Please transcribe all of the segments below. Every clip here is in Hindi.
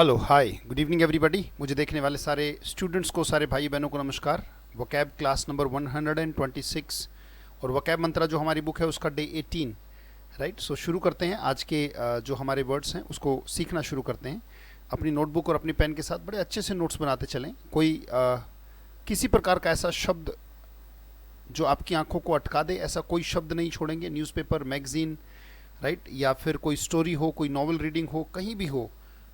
Hello hi good evening everybody. मुझे देखने वाले सारे स्टूडेंट्स को, सारे भाई बहनों को नमस्कार। वोकैब क्लास नंबर 126 और वोकैब मंत्रा जो हमारी बुक है उसका डे 18, राइट। सो शुरू करते हैं। आज के जो हमारे वर्ड्स हैं उसको सीखना शुरू करते हैं। अपनी नोटबुक और अपनी पेन के साथ बड़े अच्छे से नोट्स बनाते चलें। कोई किसी प्रकार का ऐसा शब्द जो आपकी आंखों को अटका दे, ऐसा कोई शब्द नहीं छोड़ेंगे। न्यूज़पेपर, मैगजीन, राइट, या फिर कोई स्टोरी हो, कोई नॉवल रीडिंग हो, कहीं भी हो,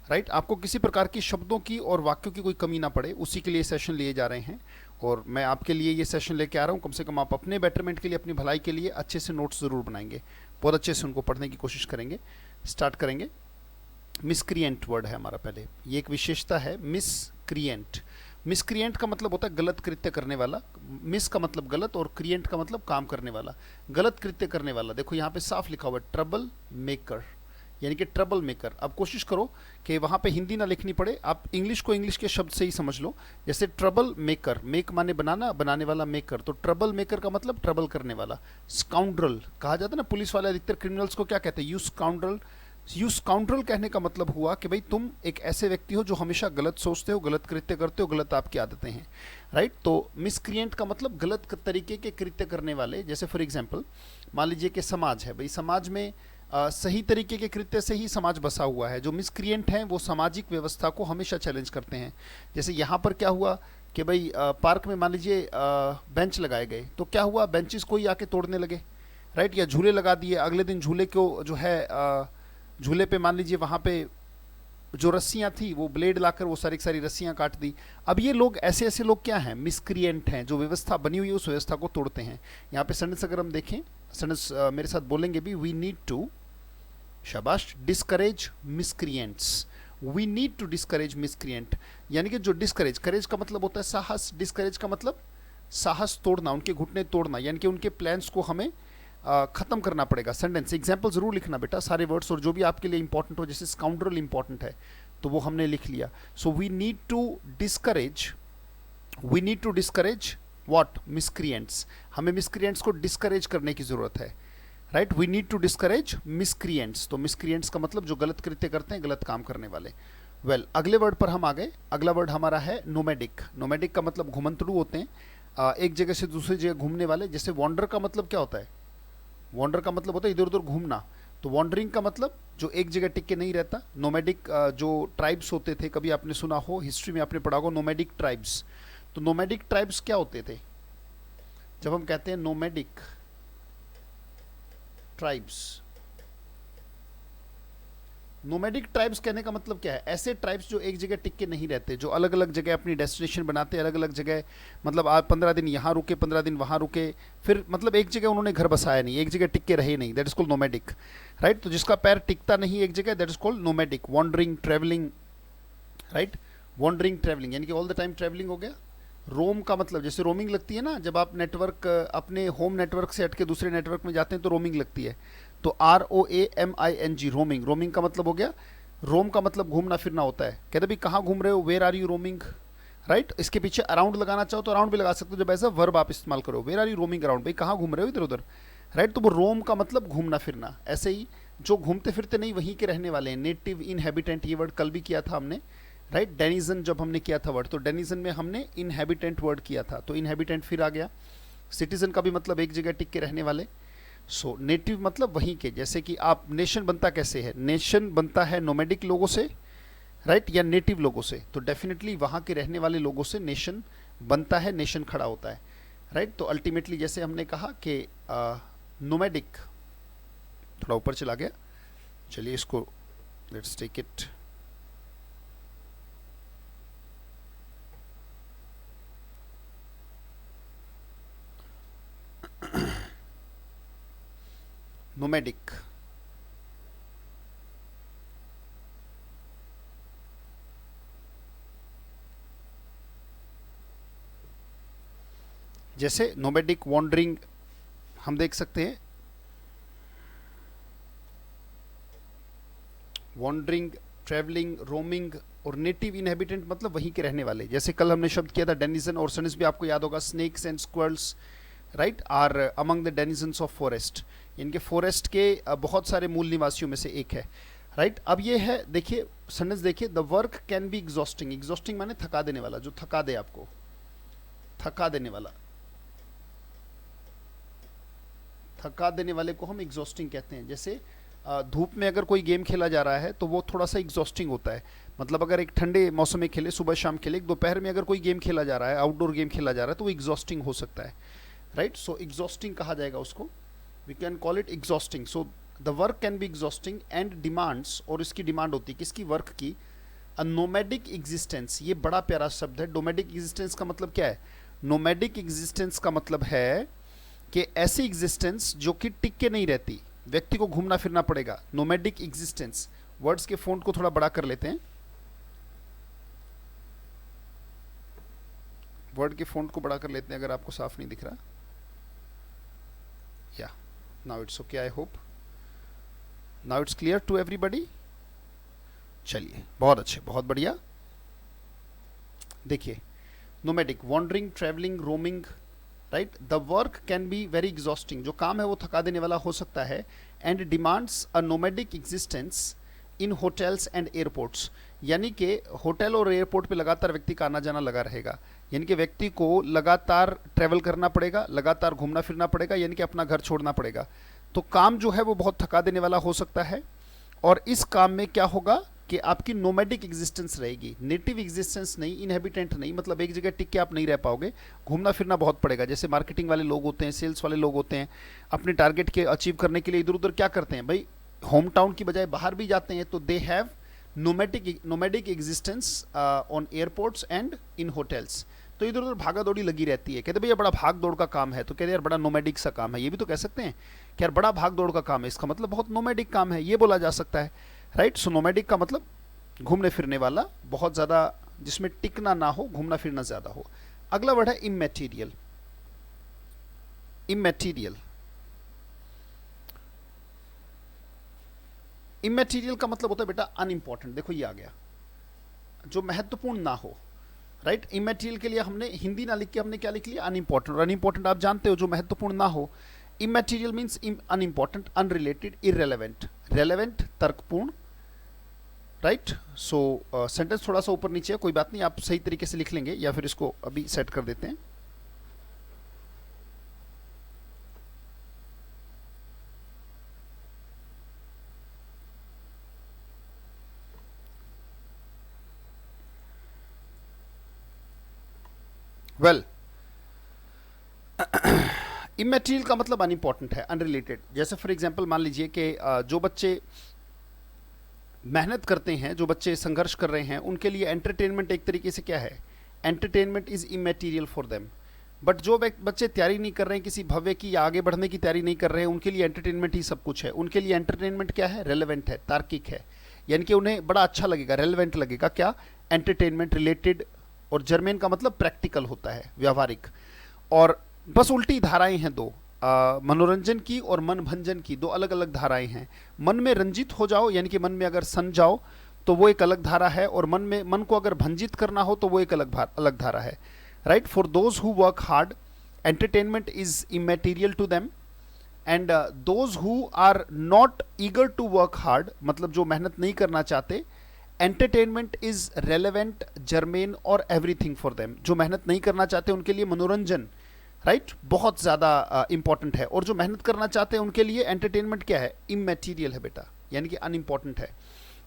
राइट, आपको किसी प्रकार की शब्दों की और वाक्यों की कोई कमी ना पड़े, उसी के लिए सेशन लिए जा रहे हैं। और मैं आपके लिए ये सेशन लेके आ रहा हूँ। कम से कम आप अपने बेटरमेंट के लिए, अपनी भलाई के लिए अच्छे से नोट्स ज़रूर बनाएंगे, बहुत अच्छे से उनको पढ़ने की कोशिश करेंगे। स्टार्ट करेंगे। मिसक्रिएंट वर्ड है हमारा। पहले ये एक विशेषता है, मिसक्रिएंट। मिसक्रिएंट का मतलब होता है गलत कृत्य करने वाला। मिस का मतलब गलत और क्रिएंट का मतलब काम करने वाला, गलत कृत्य करने वाला। देखो यहाँ पे साफ लिखा हुआ है ट्रबल मेकर, यानी कि ट्रबल मेकर। अब कोशिश करो कि वहाँ पे हिंदी ना लिखनी पड़े, आप इंग्लिश को इंग्लिश के शब्द से ही समझ लो। जैसे ट्रबल मेकर, मेक माने बनाना, बनाने वाला मेकर, तो ट्रबल मेकर का मतलब ट्रबल करने वाला। स्काउंड्रल कहा जाता है ना, पुलिस वाले अधिकतर क्रिमिनल्स को क्या कहते हैं? You scoundrel. यू स्काउंड्रल कहने का मतलब हुआ कि भाई तुम एक ऐसे व्यक्ति हो जो हमेशा गलत सोचते हो, गलत कृत्य करते हो, गलत आपकी आदतें हैं, राइट। तो मिसक्रिएंट का मतलब गलत तरीके के कृत्य करने वाले। जैसे फॉर एग्जांपल मान लीजिए कि समाज है, भाई समाज में सही तरीके के कृत्य से ही समाज बसा हुआ है। जो मिसक्रिएंट हैं वो सामाजिक व्यवस्था को हमेशा चैलेंज करते हैं। जैसे यहाँ पर क्या हुआ कि भाई पार्क में मान लीजिए बेंच लगाए गए, तो क्या हुआ, बेंचेस को ही आके तोड़ने लगे, राइट, या झूले लगा दिए। अगले दिन झूले को जो है झूले पे मान लीजिए वहाँ पे जो रस्सियाँ थी वो ब्लेड लाकर वो सारी सारी रस्सियाँ काट दी। अब ये लोग, ऐसे ऐसे लोग क्या हैं? मिसक्रिएंट हैं, जो व्यवस्था बनी हुई है उस व्यवस्था को तोड़ते हैं। यहाँ पे सेंटेंस अगर हम देखें, सेंटेंस मेरे साथ बोलेंगे भी, वी नीड टू, शाबाश, discourage miscreants. We need to discourage miscreant, यानी कि जो डिस्करेज, करेज का मतलब होता है साहस, डिस्करेज का मतलब साहस तोड़ना, उनके घुटने तोड़ना, यानी कि उनके प्लान्स को हमें खत्म करना पड़ेगा। सेंटेंस एग्जाम्पल जरूर लिखना बेटा, सारे वर्ड्स, और जो भी आपके लिए इंपॉर्टेंट हो। जैसे स्काउंड्रल इंपॉर्टेंट है तो वो हमने लिख लिया। सो we need to discourage, we need to discourage what? Miscreants. हमें मिसक्रिएंट्स को डिस्करेज करने की जरूरत है, right. We need to discourage miscreants. तो मिसक्रिएंट्स का मतलब जो गलत कृत्य करते हैं, गलत काम करने वाले। वेल, अगले वर्ड पर हम आ गए। अगला वर्ड हमारा है नोमैडिक। नोमैडिक का मतलब घुमंतड़ू होते हैं, एक जगह से दूसरी जगह घूमने वाले। जैसे वॉन्डर का मतलब क्या होता है? वॉन्डर का मतलब होता है इधर उधर घूमना। तो वॉन्डरिंग का मतलब जो एक जगह टिक के नहीं रहता। नोमैडिक जो ट्राइब्स होते थे, कभी आपने सुना हो, हिस्ट्री में आपने पढ़ा होगा नोमैडिक ट्राइब्स। तो नोमैडिक ट्राइब्स क्या होते थे? जब हम कहते हैं नोमैडिक ट्राइब्स, नोमैडिक ट्राइब्स कहने का मतलब क्या है? ऐसे ट्राइब्स जो एक जगह टिक के नहीं रहते, जो अलग अलग जगह अपनी डेस्टिनेशन बनाते हैं, अलग अलग जगह, मतलब आप 15 दिन यहाँ रुके, 15 दिन वहाँ रुके, फिर मतलब एक जगह उन्होंने घर बसाया नहीं, एक जगह टिक के रहे नहीं, that is called nomadic, right. तो जिसका पैर टिकता नहीं एक जगह, that is called nomadic. Wandering, travelling, right. Wandering, travelling, यानी कि ऑल द टाइम ट्रेवलिंग हो गया। रोम का मतलब, जैसे रोमिंग लगती है ना, जब आप नेटवर्क अपने होम नेटवर्क से हटके दूसरे नेटवर्क में जाते हैं तो रोमिंग लगती है। तो ROAMING, रोमिंग। रोमिंग का मतलब हो गया, रोम का मतलब घूमना फिरना होता है। कहते भाई कहाँ घूम रहे हो, where are you roaming, right. इसके पीछे अराउंड लगाना चाहो तो अराउंड भी लगा सकते हो, जब ऐसा वर्ब आप इस्तेमाल करो, where are you roaming around, भाई कहाँ घूम रहे हो इधर उधर, राइट। तो वो रोम का मतलब घूमना फिरना। ऐसे ही जो घूमते फिरते नहीं वहीं के रहने वाले हैं, नेटिव इनहेबिटेंट, ये वर्ड कल भी किया था हमने, राइट। डेनिजन जब हमने किया था वर्ड, तो डेनिजन में हमने इनहेबिटेंट वर्ड किया था, तो इनहेबिटेंट फिर आ गया। सिटीजन का भी मतलब एक जगह टिक के रहने वाले। सो नेटिव मतलब वहीं के। जैसे कि आप, नेशन बनता कैसे है? नेशन बनता है नोमैडिक लोगों से, राइट, या नेटिव लोगों से। तो डेफिनेटली वहाँ के रहने वाले लोगों से नेशन बनता है, नेशन खड़ा होता है, राइट। तो अल्टीमेटली जैसे हमने कहा कि नोमैडिक, थोड़ा ऊपर चला गया, चलिए इसको लेट्स टेक इट। नोमैडिक, जैसे नोमैडिक, वॉन्डरिंग हम देख सकते हैं। वॉन्डरिंग, ट्रैवलिंग, रोमिंग और नेटिव इनहेबिटेंट मतलब वहीं के रहने वाले। जैसे कल हमने शब्द किया था डेनिजन, और सनस भी आपको याद होगा, snakes and squirrels, right, are among the denizens of forest, इनके फॉरेस्ट के बहुत सारे मूल निवासियों में से एक है, राइट। अब ये है, देखिए सेंटेंस देखिए, the work can be exhausting. Exhausting माने थका देने वाला, जो थका दे आपको, थका देने वाला, थका देने वाले को हम एग्जॉस्टिंग कहते हैं। जैसे धूप में अगर कोई गेम खेला जा रहा है तो वो थोड़ा सा एग्जॉस्टिंग होता है। मतलब अगर एक ठंडे मौसम में खेले, सुबह शाम खेले, दोपहर में अगर कोई गेम खेला जा रहा है, आउटडोर गेम खेला जा रहा है, तो वो एग्जॉस्टिंग हो सकता है, राइट। सो एग्जॉस्टिंग कहा जाएगा उसको, we can call it exhausting. So the work can be exhausting and demands, और इसकी डिमांड होती है किसकी, वर्क की, अ नोमैडिक एग्जिस्टेंस। ये बड़ा प्यारा शब्द है। नोमैडिक एग्जिस्टेंस का मतलब क्या है? नोमैडिक एग्जिस्टेंस का मतलब है कि ऐसी एग्जिस्टेंस जो कि टिक के नहीं रहती, व्यक्ति को घूमना फिरना पड़ेगा। नोमैडिक एग्जिस्टेंस, वर्ड्स के फ़ॉन्ट को थोड़ा बड़ा कर लेते हैं, वर्ड के फ़ॉन्ट को बड़ा कर लेते हैं अगर आपको साफ नहीं दिख रहा। या now it's okay, I hope now it's clear to everybody. चलिए, बहुत अच्छे, बहुत बढ़िया। देखिए, nomadic, wandering, travelling, roaming, right. The work can be very exhausting, जो काम है वो थका देने वाला हो सकता है। And demands a nomadic existence in hotels and airports, यानी कि होटल और एयरपोर्ट पे लगातार व्यक्ति का आना जाना लगा रहेगा, यानी कि व्यक्ति को लगातार ट्रैवल करना पड़ेगा, लगातार घूमना फिरना पड़ेगा, यानी कि अपना घर छोड़ना पड़ेगा। तो काम जो है वो बहुत थका देने वाला हो सकता है। और इस काम में क्या होगा कि आपकी नोमैडिक एग्जिस्टेंस रहेगी, नेटिव एग्जिस्टेंस नहीं, इनहेबिटेंट नहीं, मतलब एक जगह टिक के आप नहीं रह पाओगे, घूमना फिरना बहुत पड़ेगा। जैसे मार्केटिंग वाले लोग होते हैं, सेल्स वाले लोग होते हैं, अपने टारगेट के अचीव करने के लिए इधर उधर क्या करते हैं भाई, होम टाउन की बजाय बाहर भी जाते हैं। तो they have nomadic existence on airports and in hotels. तो इधर उधर भागा दौड़ी लगी रहती है। कहते भैया बड़ा भाग दौड़ का काम है, तो कहते यार बड़ा नोमैडिक सा काम है। ये भी तो कह सकते हैं कि यार बड़ा भाग दौड़ का काम है, इसका मतलब बहुत नोमैडिक काम है, ये बोला जा सकता है, राइट। सो नोमैडिक का मतलब घूमने फिरने वाला, बहुत ज़्यादा जिसमें टिकना ना हो, घूमना फिरना ज़्यादा हो। अगला वर्ड है इमैटीरियल। इमैटीरियल, इमैटीरियल का मतलब होता है बेटा अनइम्पॉर्टेंट। देखो ये आ गया, जो महत्वपूर्ण ना हो, राइट। इमैटीरियल के लिए हमने हिंदी ना लिख के हमने क्या लिख लिया, अनइम्पॉर्टेंट। और अनइम्पॉर्टेंट आप जानते हो जो महत्वपूर्ण ना हो। Immaterial means unimportant, unrelated, irrelevant, relevant तर्कपूर्ण, राइट। सो सेंटेंस थोड़ा सा ऊपर नीचे है, कोई बात नहीं, आप सही तरीके से लिख लेंगे, या फिर इसको अभी सेट कर देते हैं। वेल, इमैटीरियल का मतलब अनइम्पॉर्टेंट है, अनरिलेटेड। जैसे फॉर एग्जांपल मान लीजिए कि जो बच्चे मेहनत करते हैं, जो बच्चे संघर्ष कर रहे हैं, उनके लिए एंटरटेनमेंट एक तरीके से क्या है, entertainment is immaterial for them. But जो बच्चे तैयारी नहीं कर रहे हैं किसी भव्य की या आगे बढ़ने की तैयारी नहीं कर रहे हैं, उनके लिए एंटरटेनमेंट ही सब कुछ है। उनके लिए एंटरटेनमेंट क्या है, रेलेवेंट है, तार्किक है, यानी कि उन्हें बड़ा अच्छा लगेगा, रेलेवेंट लगेगा। क्या, एंटरटेनमेंट, रिलेटेड। और जर्मेन का मतलब प्रैक्टिकल होता है, व्यावहारिक। और बस उल्टी धाराएं हैं दो, मनोरंजन की और मन भंजन की, दो अलग अलग धाराएं हैं। मन में रंजित हो जाओ, यानी कि मन में अगर सन जाओ तो वो एक अलग धारा है, और मन को अगर भंजित करना हो तो वो एक अलग धारा है, right. For those who work hard, entertainment is immaterial to them. And those who are not eager to work hard, मतलब जो मेहनत नहीं करना चाहते, एंटरटेनमेंट इज रेलेवेंट, जर्मेन और एवरीथिंग फॉर देम। जो मेहनत नहीं करना चाहते उनके लिए मनोरंजन, राइट, बहुत ज़्यादा इंपॉर्टेंट है। और जो मेहनत करना चाहते हैं उनके लिए एंटरटेनमेंट क्या है, इमैटीरियल है बेटा, यानी कि अनइम्पॉर्टेंट है।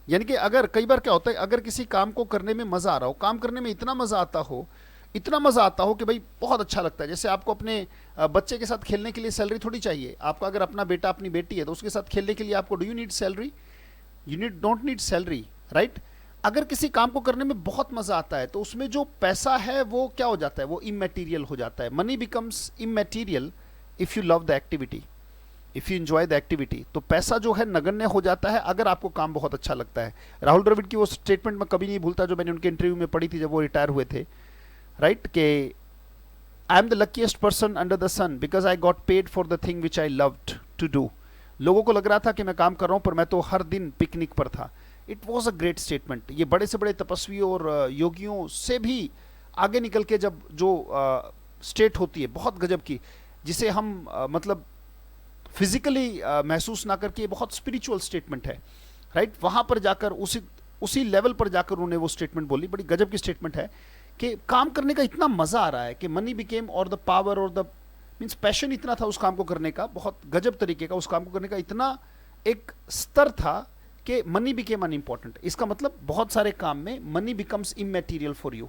यानी कि अगर कई बार क्या होता है, अगर किसी काम को करने में मज़ा आ रहा हो, काम करने में इतना मज़ा आता हो, इतना मज़ा आता हो कि भाई बहुत अच्छा लगता है। जैसे आपको अपने बच्चे के साथ खेलने के लिए सैलरी थोड़ी चाहिए। आपका अगर अपना बेटा अपनी बेटी है तो उसके साथ खेलने के लिए आपको do you need salary, don't need salary, right. अगर किसी काम को करने में बहुत मजा आता है तो उसमें जो पैसा है वो क्या हो जाता है, वो इमैटीरियल हो जाता है। Money becomes immaterial if you love the activity, if you enjoy the activity. तो पैसा जो है नगण्य हो जाता है अगर आपको काम बहुत अच्छा लगता है। राहुल द्रविड़ की वो स्टेटमेंट मैं कभी नहीं भूलता जो मैंने उनके इंटरव्यू में पढ़ी थी जब वो रिटायर हुए थे, राइट, कि I am the luckiest person under the sun because I got paid for the thing which I loved to do. लोगों को लग रहा था कि मैं काम कर रहा हूँ पर मैं तो हर दिन पिकनिक पर था। It was a great statement. ये बड़े से बड़े तपस्वियों और योगियों से भी आगे निकल के जब जो स्टेट होती है बहुत गजब की, जिसे हम मतलब फिजिकली महसूस ना करके, बहुत स्पिरिचुअल स्टेटमेंट है। राइट, वहां पर जाकर उसी उसी लेवल पर जाकर उन्होंने वो स्टेटमेंट बोली, बड़ी गजब की स्टेटमेंट है कि काम करने का इतना मजा आ रहा है कि मनी बिकेम और द पावर और द मीन्स पैशन इतना था उस काम को करने का, बहुत गजब तरीके का उस काम को करने का इतना एक स्तर था कि मनी बिकेम अनइम्पॉर्टेंट। इसका मतलब बहुत सारे काम में money becomes immaterial for you,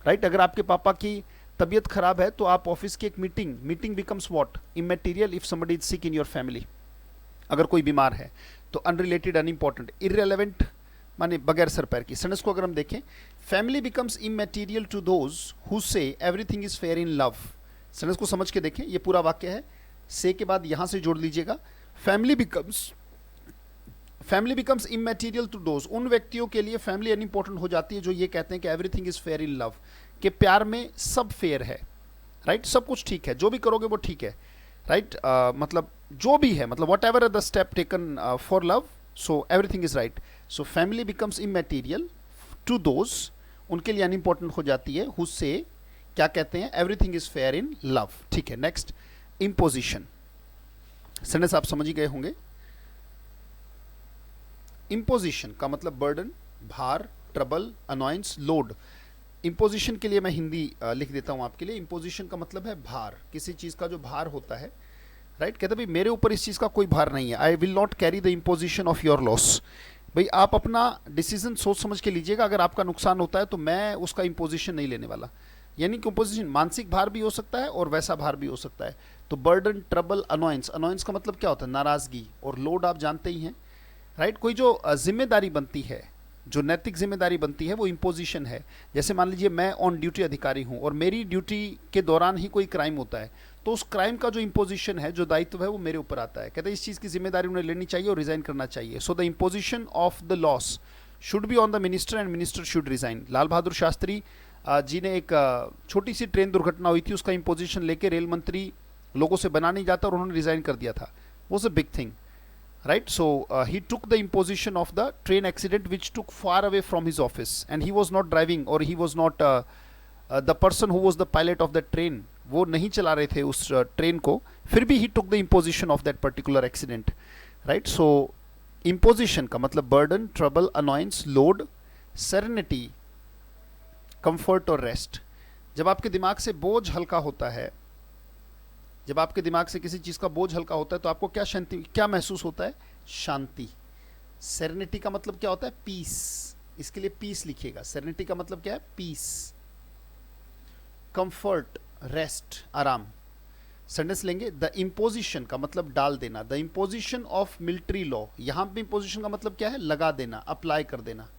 right. अगर आपके पापा की तबीयत खराब है तो आप ऑफिस की एक meeting becomes what, immaterial if somebody is sick in your family. अगर कोई बीमार है तो अनरिलेटेड, अनइम्पॉर्टेंट, इररेलेवेंट माने बगैर सर पैर की। सेंटेंस को अगर हम देखें, family becomes immaterial to those who say everything is fair in love. Sentence को समझ के देखें, ये पूरा वाक्य है, से के बाद यहां से जोड़ लीजिएगा, family becomes immaterial to those, उन व्यक्तियों के लिए फैमिली अनइम्पॉर्टेंट हो जाती है जो ये कहते हैं कि everything is fair in love, कि प्यार में सब फेयर है, राइट, सब कुछ ठीक है, जो भी करोगे वो ठीक है, राइट, मतलब जो भी है, मतलब whatever the step taken for love, so everything is right. So family becomes immaterial to those, उनके लिए अनइम्पॉर्टेंट हो जाती है, हु से क्या कहते हैं, everything is fair in love. ठीक है, नेक्स्ट, इम्पोजिशन। सेंटेंस आप समझ ही गए होंगे। इम्पोजिशन का मतलब बर्डन, भार, ट्रबल, अनॉयंस, लोड। इम्पोजिशन के लिए मैं हिंदी लिख देता हूं आपके लिए। इम्पोजिशन का मतलब है भार, किसी चीज का जो भार होता है, राइट। कहते भाई मेरे ऊपर इस चीज का कोई भार नहीं है, I will not carry the imposition of your loss. भाई आप अपना डिसीजन सोच समझ के लीजिएगा, अगर आपका नुकसान होता है तो मैं उसका इम्पोजिशन नहीं लेने वाला। यानी कि इम्पोजिशन मानसिक भार भी हो सकता है और वैसा भार भी हो सकता है। तो बर्डन, ट्रबल, अनॉयंस, अनॉयंस का मतलब क्या होता है, नाराजगी, और लोड आप जानते ही हैं, राइट। कोई जो जिम्मेदारी बनती है, जो नैतिक जिम्मेदारी बनती है, वो इम्पोजिशन है। जैसे मान लीजिए मैं ऑन ड्यूटी अधिकारी हूं और मेरी ड्यूटी के दौरान ही कोई क्राइम होता है, तो उस क्राइम का जो इम्पोजिशन है, जो दायित्व है, वो मेरे ऊपर आता है। कहते हैं इस चीज़ की जिम्मेदारी उन्हें लेनी चाहिए और रिजाइन करना चाहिए। So the imposition of the loss should be on the minister and minister should resign. Lal Bahadur Shastri ji ने एक छोटी सी ट्रेन दुर्घटना हुई थी, उसका इम्पोजिशन लेके रेल मंत्री लोगों से बना नहीं जाता और उन्होंने रिजाइन कर दिया था। Was a big thing, right? So he took the imposition of the train accident which took far away from his office, and he was not driving, or he was not the person who was the pilot of the train, वो नहीं चला रहे थे उस ट्रेन को, फिर भी he took the imposition of that particular accident, right? So imposition का मतलब burden, trouble, annoyance, load, serenity, comfort और rest। जब आपके दिमाग से बोझ हल्का होता है, जब आपके दिमाग से किसी चीज का बोझ हल्का होता है तो आपको क्या शांति, क्या महसूस होता है, शांति। सेरेनिटी का मतलब क्या होता है, पीस। इसके लिए पीस लिखिएगा। सेरेनिटी का मतलब क्या है, पीस। कंफर्ट, रेस्ट, आराम। सेंटेंस लेंगे, द इम्पोजिशन का मतलब डाल देना, the imposition of military law. यहां पे इम्पोजिशन का मतलब क्या है, लगा देना, अप्लाई कर देना,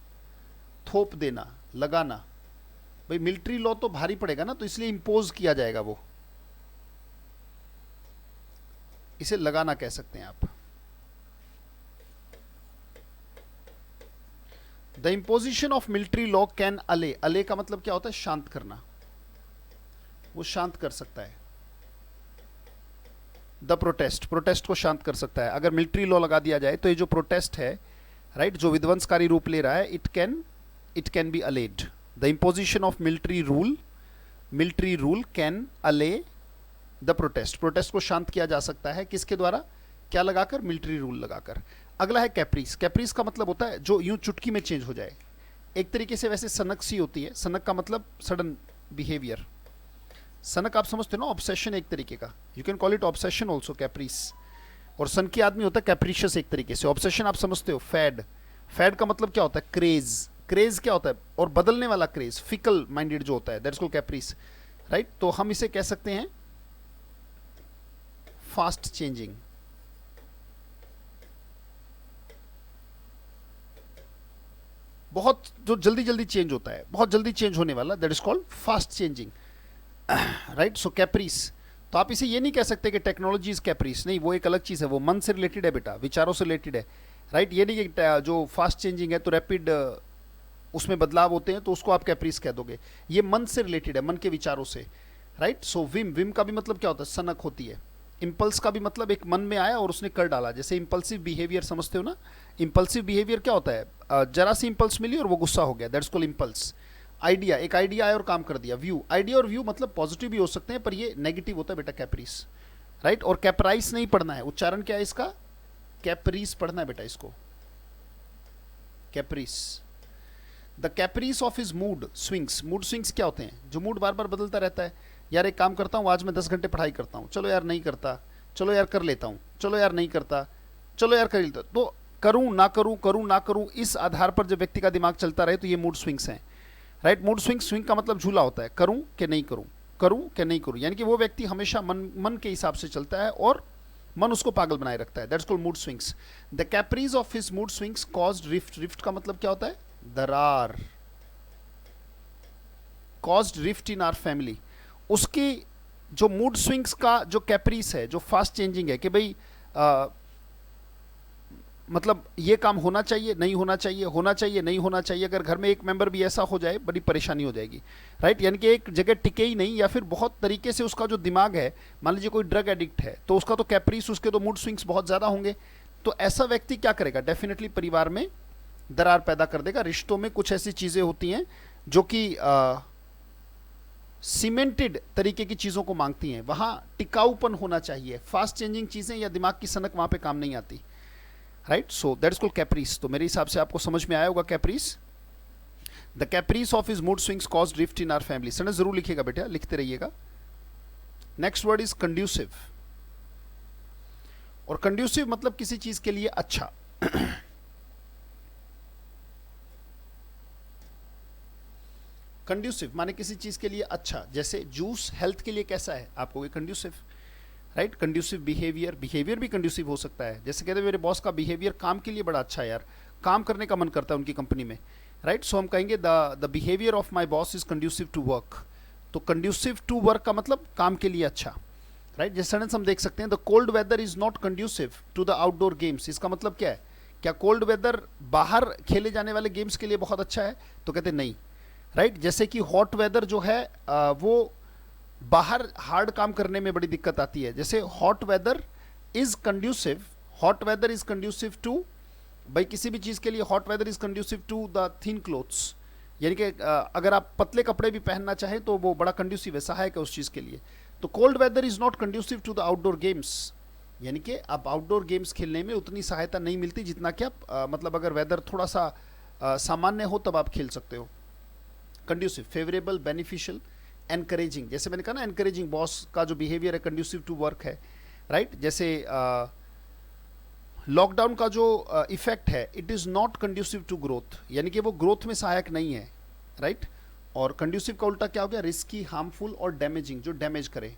थोप देना, लगाना। भाई मिलिट्री लॉ तो भारी पड़ेगा ना, तो इसलिए इम्पोज किया जाएगा, वो इसे लगाना कह सकते हैं आप। The imposition of military law can अले, अले का मतलब क्या होता है, शांत करना, वो शांत कर सकता है। द प्रोटेस्ट, प्रोटेस्ट को शांत कर सकता है। अगर मिलिट्री लॉ लगा दिया जाए तो ये जो प्रोटेस्ट है, राइट, जो विध्वंसकारी रूप ले रहा है, it can be allayed. The imposition of military rule can allay the protest, protest को शांत किया जा सकता है, किसके द्वारा, क्या लगाकर, मिलिट्री रूल लगाकर। अगला है कैप्रीस। कैप्रीस का मतलब होता है जो यूं चुटकी में चेंज हो जाए। एक तरीके से वैसे सनक सी होती है, सनक का मतलब सडन बिहेवियर। सनक आप समझते हो ना, ऑब्सेशन एक तरीके का, you can call it obsession also, caprice. और सन की आदमी होता है कैप्रीशियस एक तरीके से। ऑब्सेशन आप समझते हो, फैड, फैड का मतलब क्या होता है, क्रेज। क्रेज क्या होता है, और बदलने वाला क्रेज, फिकल माइंडेड जो होता है, दैट्स कॉल्ड कैप्रीस, राइट। तो हम इसे कह सकते हैं फास्ट चेंजिंग। बहुत जो जल्दी जल्दी चेंज होता है, बहुत जल्दी चेंज होने वाला, that is called fast changing, right. So caprice, तो आप इसे ये नहीं कह सकते कि टेक्नोलॉजी इज कैप्रीस, नहीं, वो एक अलग चीज है, वो मन से रिलेटेड है बेटा, विचारों से रिलेटेड है, राइट। ये नहीं कि जो फास्ट चेंजिंग है तो रैपिड उसमें बदलाव होते हैं तो उसको आप कैप्रीस कह दोगे। ये मन से रिलेटेड है, मन के विचारों से, राइट। सो विम का भी मतलब क्या होता है, सनक होती है। इम्पल्स का भी मतलब एक मन में आया और उसने कर डाला, जैसे इम्पल्सिव बिहेवियर समझते हो ना। इम्पल्सिव बिहेवियर क्या होता है, जरा सी इम्पल्स मिली और वो गुस्सा हो गया, दैट्स कॉल्ड इम्पल्स। आइडिया, एक आइडिया आया और काम कर दिया। व्यू, आइडिया और व्यू मतलब पॉजिटिव भी हो सकते हैं, पर ये नेगेटिव होता है बेटा, कैप्रीस, राइट। और कैप्राइस नहीं पढ़ना है, उच्चारण क्या है इसका, कैप्रीस पढ़ना है बेटा इसको, Caprice. The Caprice of his mood swings. Mood swings क्या होते हैं? जो मूड बार बार बदलता रहता है। यार एक काम करता हूँ, आज मैं 10 घंटे पढ़ाई करता हूँ, चलो यार नहीं करता, चलो यार कर लेता हूँ, चलो यार नहीं करता, चलो यार कर लेता। तो करूँ ना करूँ, करूँ ना करूँ, इस आधार पर जब व्यक्ति का दिमाग चलता रहे तो ये मूड स्विंग्स हैं, राइट। मूड स्विंग, स्विंग का मतलब झूला होता है, करूँ कि नहीं करूँ, करूँ कि नहीं करूँ, यानी कि वो व्यक्ति हमेशा मन के हिसाब से चलता है और मन उसको पागल बनाए रखता है। That's called mood swings. The caprice of his mood swings caused rift. Rift का मतलब क्या होता है? दरार। Caused rift in our family. उसकी जो मूड स्विंग्स का जो कैप्रीस है, जो फास्ट चेंजिंग है कि भाई मतलब ये काम होना चाहिए, नहीं होना चाहिए, होना चाहिए, नहीं होना चाहिए, अगर घर में एक मेंबर भी ऐसा हो जाए बड़ी परेशानी हो जाएगी, राइट। यानी कि एक जगह टिके ही नहीं, या फिर बहुत तरीके से उसका जो दिमाग है, मान लीजिए कोई ड्रग एडिक्ट है तो उसका तो कैप्रीस, उसके तो मूड स्विंग्स बहुत ज़्यादा होंगे। तो ऐसा व्यक्ति क्या करेगा? डेफिनेटली परिवार में दरार पैदा कर देगा। रिश्तों में कुछ ऐसी चीज़ें होती हैं जो कि सीमेंटेड तरीके की चीज़ों को मांगती हैं, वहाँ टिकाऊपन होना चाहिए। फास्ट चेंजिंग चीज़ें या दिमाग की सनक वहाँ पे काम नहीं आती, right. So that is called caprice. तो मेरे हिसाब से आपको समझ में आया होगा caprice. The caprice of his mood swings cause drift in our family. Sir जरूर लिखिएगा बेटा, लिखते रहिएगा। Next word is conducive. और कंड्यूसिव मतलब किसी चीज के लिए अच्छा। कंड्यूसिव माने किसी चीज के लिए अच्छा। जैसे जूस हेल्थ के लिए कैसा है? आपको ये conducive, right. Conducive behaviour, behaviour भी कंड्यूसिव हो सकता है। जैसे कहते हैं मेरे बॉस का बिहेवियर काम के लिए बड़ा अच्छा है यार, काम करने का मन करता है उनकी कंपनी में, राइट। सो हम कहेंगे the behaviour of my boss is conducive to work. तो कंड्यूसिव टू वर्क का मतलब काम के लिए अच्छा, राइट। जैसे सेंटेंस हम देख सकते हैं, the cold weather is not conducive to the outdoor games. इसका मतलब क्या है? क्या कोल्ड वेदर बाहर खेले जाने वाले गेम्स के लिए बहुत अच्छा है? तो कहते नहीं, राइट। जैसे कि हॉट वेदर जो है वो बाहर हार्ड काम करने में बड़ी दिक्कत आती है। जैसे hot weather is conducive, hot weather is conducive to, भाई किसी भी चीज़ के लिए hot weather is conducive to the thin clothes, यानी कि अगर आप पतले कपड़े भी पहनना चाहें तो वो बड़ा कंड्यूसिव है, सहायक है उस चीज़ के लिए। तो cold weather is not conducive to the outdoor games, यानी कि आप आउटडोर गेम्स खेलने में उतनी सहायता नहीं मिलती जितना कि आप मतलब अगर वेदर थोड़ा सा सामान्य हो तब आप खेल सकते हो। Conducive, favourable, beneficial, encouraging. जैसे मैंने कहा ना, एनकरेजिंग, बॉस का जो बिहेवियर है कंड्यूसिव टू वर्क है, राइट। जैसे लॉकडाउन का जो इफेक्ट है, it is not conducive to growth, यानी कि वो ग्रोथ में सहायक नहीं है, राइट। और कंड्यूसिव का उल्टा क्या हो गया? रिस्की, हार्मफुल और डैमेजिंग, जो डैमेज करे।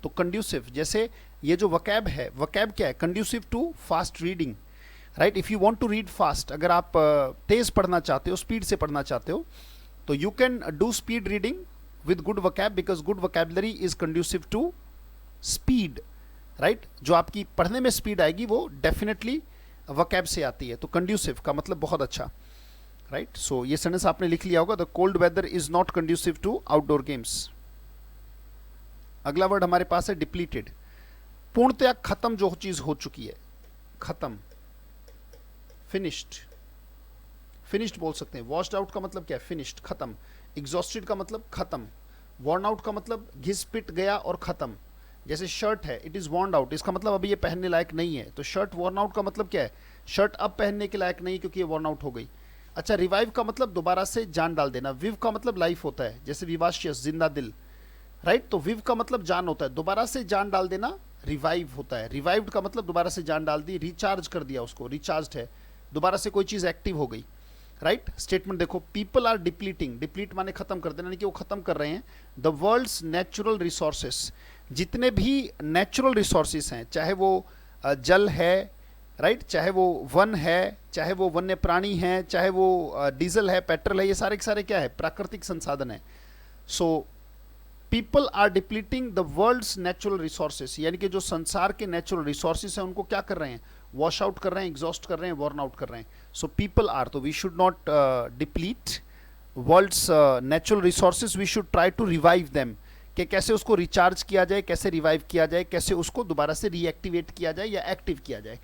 तो कंड्यूसिव, जैसे ये जो वकैब है, वकैब क्या है? Conducive to fast reading, right. If you want to read fast, अगर आप तेज़ पढ़ना चाहते हो, स्पीड से पढ़ना चाहते हो, तो you can do speed reading with good vocab because good vocabulary is conducive to speed, right। जो आपकी पढ़ने में स्पीड आएगी वो डेफिनेटली vocab से आती है। तो conducive का मतलब बहुत अच्छा, राइट। सो ये सेंटेंस आपने लिख लिया होगा, the cold weather is not conducive to outdoor games. अगला वर्ड हमारे पास है डिप्लीटेड। पूर्णतया खत्म जो चीज हो चुकी है, खत्म, फिनिश्ड। फिनिश्ड बोल सकते हैं। वॉश्ड आउट का मतलब क्या है? फिनिश्ड, खत्म। एग्जॉस्टेड का मतलब खत्म। वॉर्न आउट का मतलब घिस पिट गया और खत्म। जैसे शर्ट है, इट इज वॉर्न आउट, इसका मतलब अभी ये पहनने लायक नहीं है। तो शर्ट वॉर्न आउट का मतलब क्या है? शर्ट अब पहनने के लायक नहीं क्योंकि ये वॉर्न आउट हो गई। अच्छा, रिवाइव का मतलब दोबारा से जान डाल देना। विव का मतलब लाइफ होता है, जैसे विवाशियस, जिंदा दिल, राइट। तो विव का मतलब जान होता है, दोबारा से जान डाल देना रिवाइव होता है। रिवाइव्ड का मतलब दोबारा से जान डाल दी, रिचार्ज कर दिया उसको, रिचार्ज है, दोबारा से कोई चीज़ एक्टिव हो गई, राइट। स्टेटमेंट देखो, पीपल आर डिप्लीटिंग, डिप्लीट माने खत्म कर देना, यानी कि वो खत्म कर रहे हैं द वर्ल्ड्स नेचुरल रिसोर्सेस। जितने भी नेचुरल रिसोर्सेस हैं, चाहे वो जल है, राइट, चाहे वो वन है, चाहे वो वन्य प्राणी हैं, चाहे वो डीजल है, पेट्रोल है, ये सारे के सारे क्या है? प्राकृतिक संसाधन है। So people are depleting the world's natural resources, यानी कि जो संसार के नेचुरल रिसोर्सेस हैं उनको क्या कर रहे हैं? वॉश आउट कर रहे हैं, एग्जॉस्ट कर रहे हैं, वॉर्न आउट कर रहे हैं। सो पीपल आर, तो we should not deplete world's natural resources, we should try to revive them, कि कैसे उसको रिचार्ज किया जाए, कैसे रिवाइव किया जाए, कैसे उसको दोबारा से रीएक्टिवेट किया जाए या एक्टिव किया जाए।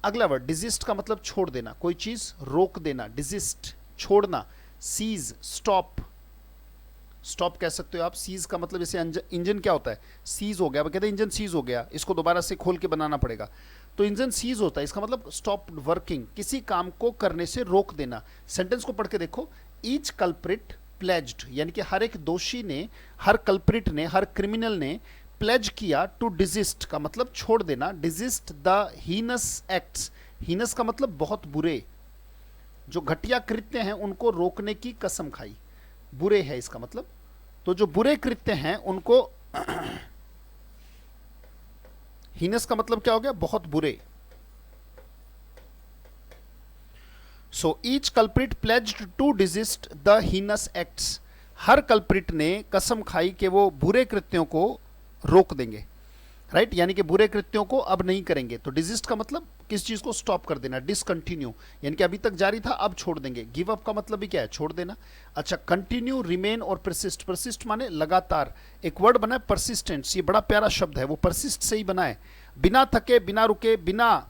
अगला वर्ड डिजिस्ट का मतलब छोड़ देना, कोई चीज रोक देना, डिजिस्ट, छोड़ना। सीज, स्टॉप, स्टॉप कह सकते हो आप। सीज का मतलब जैसे इंजन क्या होता है? सीज हो गया, वो कहते हैं इंजन सीज हो गया, इसको दोबारा से खोल के बनाना पड़ेगा। तो इंजन सीज होता है, इसका मतलब स्टॉप वर्किंग, किसी काम को करने से रोक देना। सेंटेंस को पढ़ के देखो, ईच कल्प्रिट प्लेज्ड, यानी कि हर एक दोषी ने, हर कल्प्रिट ने, हर क्रिमिनल ने प्लेज किया टू डिजिस्ट का मतलब छोड़ देना, desist the heinous acts, heinous का मतलब बहुत बुरे, जो घटिया कृत्य हैं उनको रोकने की कसम खाई। बुरे है इसका मतलब, तो जो बुरे कृत्य हैं उनको हीनस का मतलब क्या हो गया, बहुत बुरे। So each culprit pledged to desist the heinous acts, हर कल्प्रिट ने कसम खाई कि वो बुरे कृत्यों को रोक देंगे, राइट, यानी कि बुरे कृत्यों को अब नहीं करेंगे। तो डिजिस्ट का मतलब किस चीज को स्टॉप कर देना, डिसकंटिन्यू, यानी कि अभी तक जारी था अब छोड़ देंगे। गिव अप का मतलब भी क्या है, छोड़ देना। अच्छा, कंटिन्यू, रिमेन और परसिस्ट, परसिस्ट माने लगातार। एक वर्ड बना है परसिस्टेंस, ये बड़ा प्यारा शब्द है, वो परसिस्ट से ही बना है, बिना थके, बिना रुके, बिना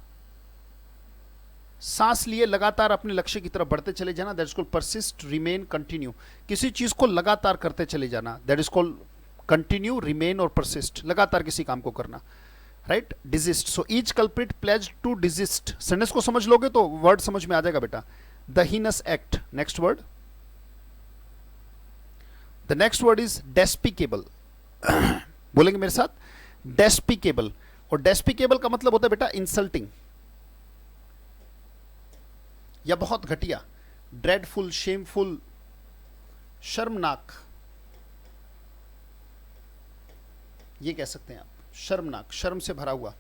सांस लिए लगातार अपने लक्ष्य की तरफ बढ़ते चले जाना, that is called persist, remain, continue. किसी चीज को लगातार करते चले जाना, that is called continue, remain और परसिस्ट, लगातार किसी काम को करना, right. Desist, so each culprit pledge to desist, sentence को समझ लोगे तो वर्ड समझ में आ जाएगा बेटा। The heinous act, next word, the next word is despicable. बोलेंगे मेरे साथ, डेस्पिकेबल। और डेस्पिकेबल का मतलब होता है बेटा इंसल्टिंग या बहुत घटिया, ड्रेडफुल, शेमफुल, शर्मनाक, ये कह सकते हैं आप, शर्मनाक, शर्म से भरा हुआ।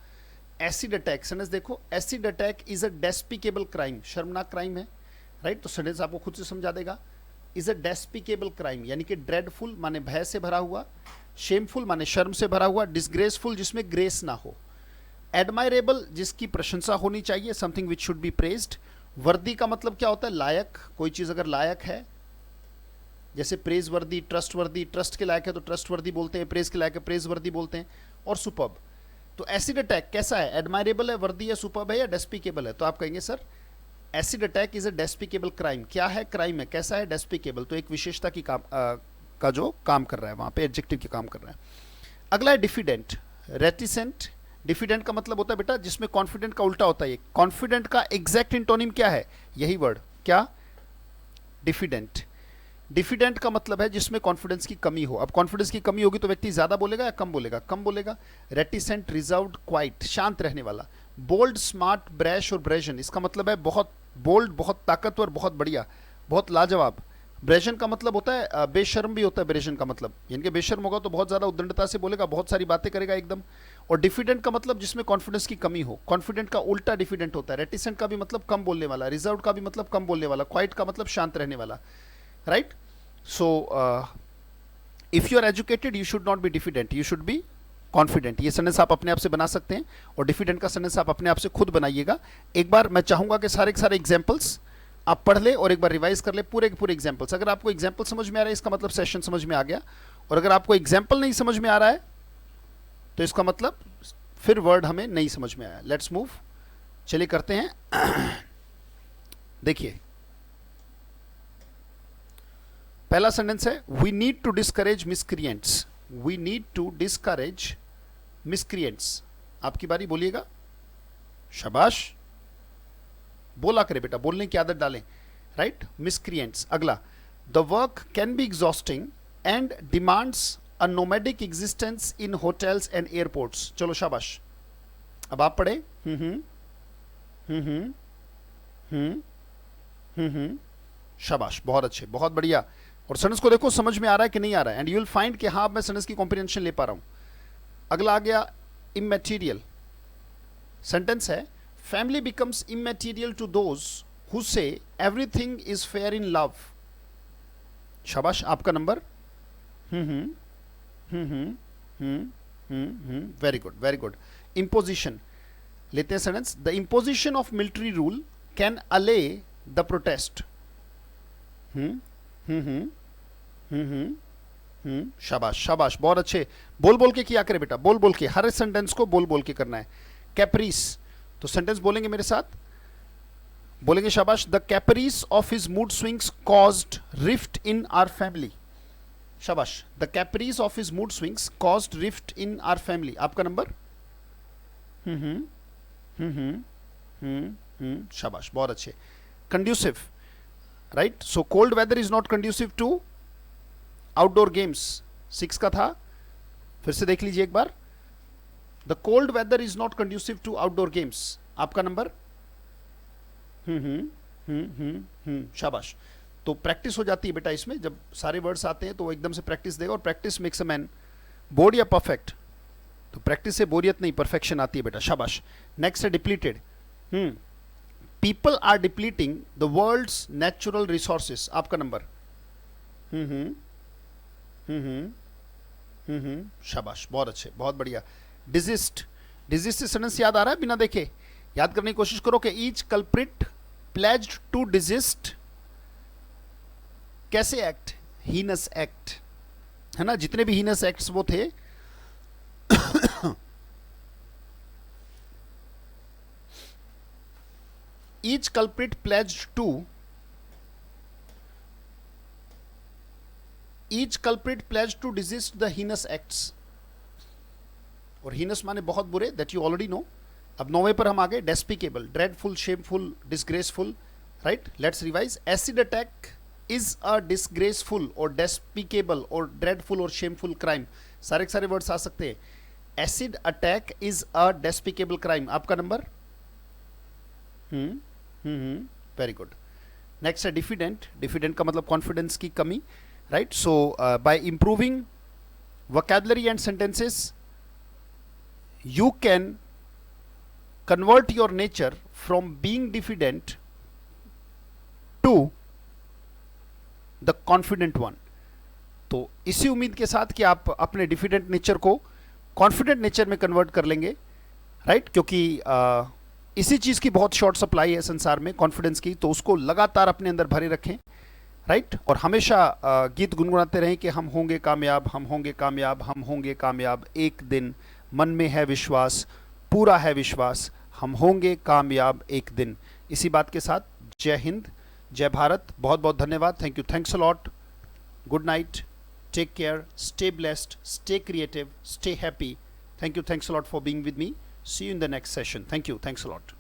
एसिड अटैक, सेंटेंस देखो, acid attack is a despicable crime, शर्मनाक क्राइम है, राइट। तो सेंटेंस आपको खुद से समझा देगा, इज अ डेस्पिकेबल क्राइम, यानी कि ड्रेडफुल माने भय से भरा हुआ, शेमफुल माने शर्म से भरा हुआ, डिसग्रेसफुल जिसमें ग्रेस ना हो, एडमायरेबल जिसकी प्रशंसा होनी चाहिए, something which should be praised. वर्दी का मतलब क्या होता है, लायक, कोई चीज अगर लायक है, जैसे प्रेज वर्दी, ट्रस्ट वर्दी, ट्रस्ट के लायक है तो ट्रस्ट वर्दी बोलते हैं, प्रेज के लायक है प्रेज वर्दी बोलते हैं, और सुपर्ब। तो एसिड अटैक कैसा है, एडमायरेबल है, वर्दी है, सुपर्ब है या डेस्पिकेबल है, तो आप कहेंगे sir acid attack is a despicable crime. क्या है, क्राइम है, कैसा है, डेस्पिकेबल, तो एक विशेषता की का जो काम कर रहा है वहां पे, एडजेक्टिव की काम कर रहा है। अगला है डिफिडेंट, रेटिसेंट। डिफिडेंट का मतलब होता है बेटा जिसमें कॉन्फिडेंट का उल्टा होता है। कॉन्फिडेंट का एग्जैक्ट इंटोनिम क्या है, यही वर्ड, क्या, डिफिडेंट। डिफिडेंट का मतलब है जिसमें कॉन्फिडेंस की कमी हो। अब कॉन्फिडेंस की कमी होगी तो व्यक्ति ज्यादा बोलेगा या कम बोलेगा, कम बोलेगा। रेटिसेंट, रिजर्व्ड, क्वाइट, शांत रहने वाला। बोल्ड, स्मार्ट, ब्रैश और ब्रेजन, इसका मतलब है बहुत बोल्ड, बहुत ताकतवर, बहुत बढ़िया, बहुत लाजवाब। ब्रेजन का मतलब होता है बेशर्म भी होता है, ब्रेजन का मतलब यानी कि बेशर्म होगा तो बहुत ज्यादा उद्दंडता से बोलेगा, बहुत सारी बातें करेगा एकदम। और डिफिडेंट का मतलब जिसमें कॉन्फिडेंस की कमी हो। कॉन्फिडेंट का उल्टा डिफिडेंट होता है। रेटिसेंट का भी मतलब कम बोलने वाला, रिजर्व्ड का भी मतलब कम बोलने वाला, क्वाइट का मतलब शांत रहने वाला, right. So if you are educated you should not be diffident, you should be confident. ये सेंटेंस आप अपने आप से बना सकते हैं और डिफिडेंट का सेंटेंस आप अपने आप से खुद बनाइएगा। एक बार मैं चाहूंगा कि सारे के सारे एग्जाम्पल्स आप पढ़ ले और एक बार रिवाइज कर ले, पूरे के पूरे एग्जाम्पल्स। अगर आपको एग्जाम्पल समझ में आ रहा है इसका मतलब सेशन समझ में आ गया, और अगर आपको एग्जाम्पल नहीं समझ में आ रहा है तो इसका मतलब फिर वर्ड हमें नहीं समझ में आया। लेट्स मूव, चलिए करते हैं। देखिए पहला सेंटेंस है, we need to discourage miscreants. We need to discourage miscreants. आपकी बारी, बोलिएगा, शाबाश, बोला करे बेटा, बोलने की आदत डालें, राइट। मिसक्रिएंट्स। अगला, the work can be exhausting and demands a nomadic existence in hotels and airports. चलो शाबाश, अब आप पढ़े। शाबाश, बहुत अच्छे, बहुत बढ़िया। और सेंटेंस को देखो समझ में आ रहा है कि नहीं आ रहा है, एंड यू विल फाइंड कि हाँ मैं सेंटेंस की कॉम्प्रिहेंशन ले पा रहा हूं। अगला आ गया इमैटीरियल। सेंटेंस है, family becomes immaterial to those who say everything is fair in love. शाबाश, आपका number. Very good, very good. Imposition लेते हैं sentence, the imposition of military rule can allay the protest. शाबाश, शाबाश, बहुत अच्छे। बोल बोल के किया करे बेटा, बोल बोल के, हर सेंटेंस को बोल बोल के करना है। कैप्रीस, तो सेंटेंस बोलेंगे मेरे साथ, बोलेंगे शाबाश, the caprice of his mood swings caused rift in our family. शाबाश, the caprice of his mood swings caused rift in our family. आपका नंबर। शाबाश, बहुत अच्छे. Conducive, right? So cold weather is not conducive to outdoor games. 6 का था, फिर से देख लीजिए एक बार. The cold weather is not conducive to outdoor games. आपका नंबर. शाबाश. तो प्रैक्टिस हो जाती है बेटा इसमें, जब सारे वर्ड्स आते हैं तो वो एकदम से प्रैक्टिस देगा, और practice makes a main board या परफेक्ट. तो प्रैक्टिस से बोरियत नहीं, परफेक्शन आती है बेटा. शाबाश. नेक्स्ट है depleted. People are depleting the world's natural resources. आपका नंबर. शाबाश, बहुत अच्छे, बहुत बढ़िया. डिजिस्ट. डिजिस्ट से सेंटेंस याद आ रहा है बिना देखे? याद करने की कोशिश करो कि each culprit pledged to desist. कैसे एक्ट? हीनस एक्ट, है ना? जितने भी हीनस एक्ट्स वो थे, each culprit pledged to desist the heinous acts. और heinous माने बहुत बुरे, that you already know. अब 9वें पर हम आ गए. despicable, dreadful, shameful, disgraceful. right, let's revise. acid attack is a disgraceful or despicable or dreadful or shameful crime. सारे के सारे वर्ड्स आ सकते हैं. acid attack is a despicable crime. आपका नंबर. Very good. नेक्स्ट है डिफिडेंट. डिफिडेंट का मतलब कॉन्फिडेंस की कमी, right? So by improving vocabulary and sentences you can convert your nature from being diffident to the confident one. तो इसी उम्मीद के साथ कि आप अपने डिफिडेंट नेचर को कॉन्फिडेंट नेचर में कन्वर्ट कर लेंगे, राइट? क्योंकि इसी चीज़ की बहुत शॉर्ट सप्लाई है संसार में, कॉन्फिडेंस की. तो उसको लगातार अपने अंदर भरे रखें, राइट? और हमेशा गीत गुनगुनाते रहें कि हम होंगे कामयाब, हम होंगे कामयाब, हम होंगे कामयाब एक दिन. मन में है विश्वास, पूरा है विश्वास, हम होंगे कामयाब एक दिन. इसी बात के साथ जय हिंद, जय भारत. बहुत बहुत धन्यवाद. Thank you. Thanks a lot. Good night. Take care. Stay blessed. Stay creative. Stay happy. Thank you. Thanks a lot for being with me. See you in the next session. Thank you. Thanks a lot.